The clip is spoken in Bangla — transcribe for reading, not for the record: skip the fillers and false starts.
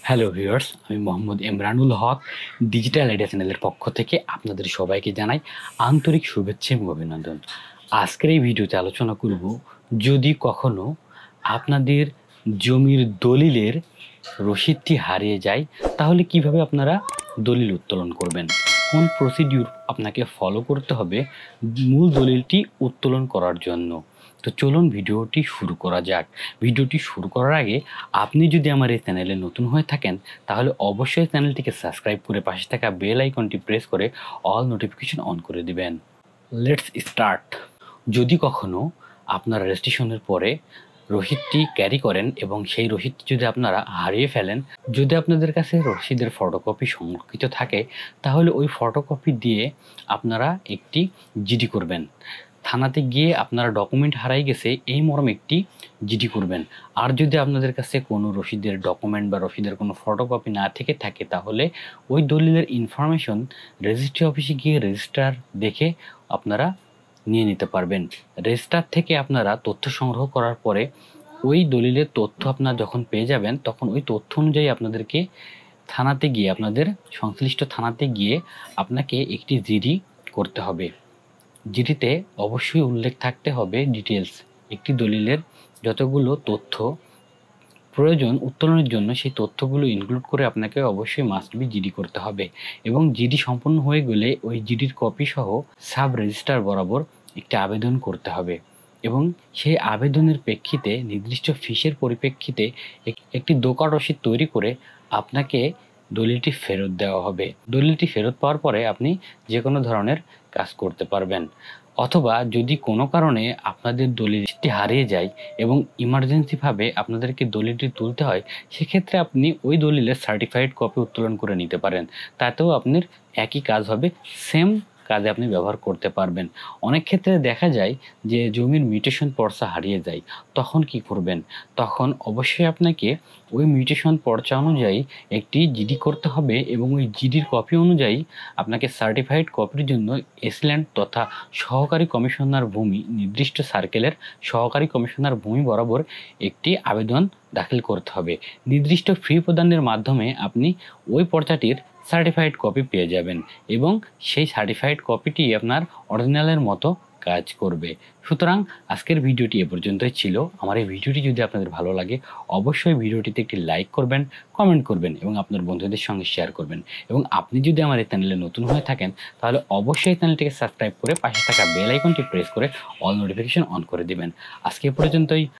হ্যালো ভিউয়ার্স, আমি মোহাম্মদ এমরানুল হক। ডিজিটাল আইডিয়া চ্যানেলের পক্ষ থেকে আপনাদের সবাইকে জানাই আন্তরিক শুভেচ্ছা এবং অভিনন্দন। আজকের এই ভিডিওতে আলোচনা করব, যদি কখনো আপনাদের জমির দলিলের রসিদটি হারিয়ে যায় তাহলে কিভাবে আপনারা দলিল উত্তোলন করবেন, কোন প্রসিডিউর আপনাকে ফলো করতে হবে মূল দলিলটি উত্তোলন করার জন্য। তো চলুন ভিডিওটি শুরু করা যাক। ভিডিওটি শুরু করার আগে আপনি যদি আমার এই চ্যানেলে নতুন হয়ে থাকেন তাহলে অবশ্যই চ্যানেলটিকে সাবস্ক্রাইব করে পাশে থাকা বেল আইকনটি প্রেস করে অল নোটিফিকেশন অন করে দিবেন। Let's start. যদি কখনো আপনারা রেজিস্ট্রেশনের পরে রসিদটি ক্যারি করেন এবং সেই রসিদটি যদি আপনারা হারিয়ে ফেলেন, যদি আপনাদের কাছে রসিদের ফটোকপি সংরক্ষিত থাকে তাহলে ওই ফটোকপি দিয়ে আপনারা একটি জিডি করবেন। থানাতে গিয়ে আপনারা ডকুমেন্ট হারাই গেছে এই মর্মে একটি জিডি করবেন। আর যদি আপনাদের কাছে কোনো রসিদের ডকুমেন্ট বা রসিদের কোনো ফটোকপি না থেকে থাকে তাহলে ওই দলিলের ইনফরমেশন রেজিস্ট্রি অফিসে গিয়ে রেজিস্ট্রার দেখে আপনারা নিয়ে নিতে পারবেন। রেজিস্ট্রার থেকে আপনারা তথ্য সংগ্রহ করার পরে ওই দলিলের তথ্য আপনারা যখন পেয়ে যাবেন তখন ওই তথ্য অনুযায়ী আপনাদেরকে থানাতে গিয়ে, আপনাদের সংশ্লিষ্ট থানাতে গিয়ে আপনাকে একটি জিডি করতে হবে। জিডিতে অবশ্যই উল্লেখ থাকতে হবে ডিটেলস, একটি দলিলের যতগুলো তথ্য প্রয়োজন উত্তোলনের জন্য সেই তথ্যগুলো ইনক্লুড করে আপনাকে অবশ্যই মাস্ট বি জিডি করতে হবে। এবং জিডি সম্পন্ন হয়ে গেলে ওই জিডির কপি সহ সাব রেজিস্ট্রার বরাবর একটি আবেদন করতে হবে এবং সেই আবেদনের প্রেক্ষিতে নির্দিষ্ট ফিসের পরিপ্রেক্ষিতে একটি দোকান রসিদ তৈরি করে আপনাকে দলিলটি ফেরত দেওয়া হবে। দলিলটি ফেরত পাওয়ার পরে আপনি যে কোনো ধরনের কাজ করতে পারবেন। অথবা যদি কোনো কারণে আপনাদের দলিলটি হারিয়ে যায় এবং ইমার্জেন্সিভাবে আপনাদেরকে দলিলটি তুলতে হয়, সেক্ষেত্রে আপনি ওই দলিলের সার্টিফাইড কপি উত্তোলন করে নিতে পারেন। তাতেও আপনার একই কাজ হবে, সেম কাজে আপনি ব্যবহার করতে পারবেন। অনেক ক্ষেত্রে দেখা যায় যে জমির মিউটেশন পর্চা হারিয়ে যায়, তখন কি করবেন? তখন অবশ্যই আপনাকে ওই মিউটেশন পর্চা অনুযায়ী একটি জিডি করতে হবে এবং ওই জিডির কপি অনুযায়ী আপনাকে সার্টিফাইড কপির জন্য এসিল্যান্ড তথা সহকারী কমিশনার ভূমি, নির্দিষ্ট সার্কেলের সহকারী কমিশনার ভূমি বরাবর একটি আবেদন দাখিল করতে হবে। নির্দিষ্ট ফি প্রদানের মাধ্যমে আপনি ওই পর্চাটির সার্টিফাইড কপি পেয়ে যাবেন এবং সেই সার্টিফাইড কপিটি আপনার অরিজিনালের মতো কাজ করবে। সুতরাং আজকের ভিডিওটি এ পর্যন্তই ছিল। আমার এই ভিডিওটি যদি আপনাদের ভালো লাগে অবশ্যই ভিডিওটিতে একটি লাইক করবেন, কমেন্ট করবেন এবং আপনার বন্ধুদের সঙ্গে শেয়ার করবেন। এবং আপনি যদি আমার এই চ্যানেলে নতুন হয়ে থাকেন তাহলে অবশ্যই চ্যানেলটিকে সাবস্ক্রাইব করে পাশে থাকা বেল আইকনটি প্রেস করে অল নোটিফিকেশন অন করে দিবেন। আজকে এ পর্যন্তই।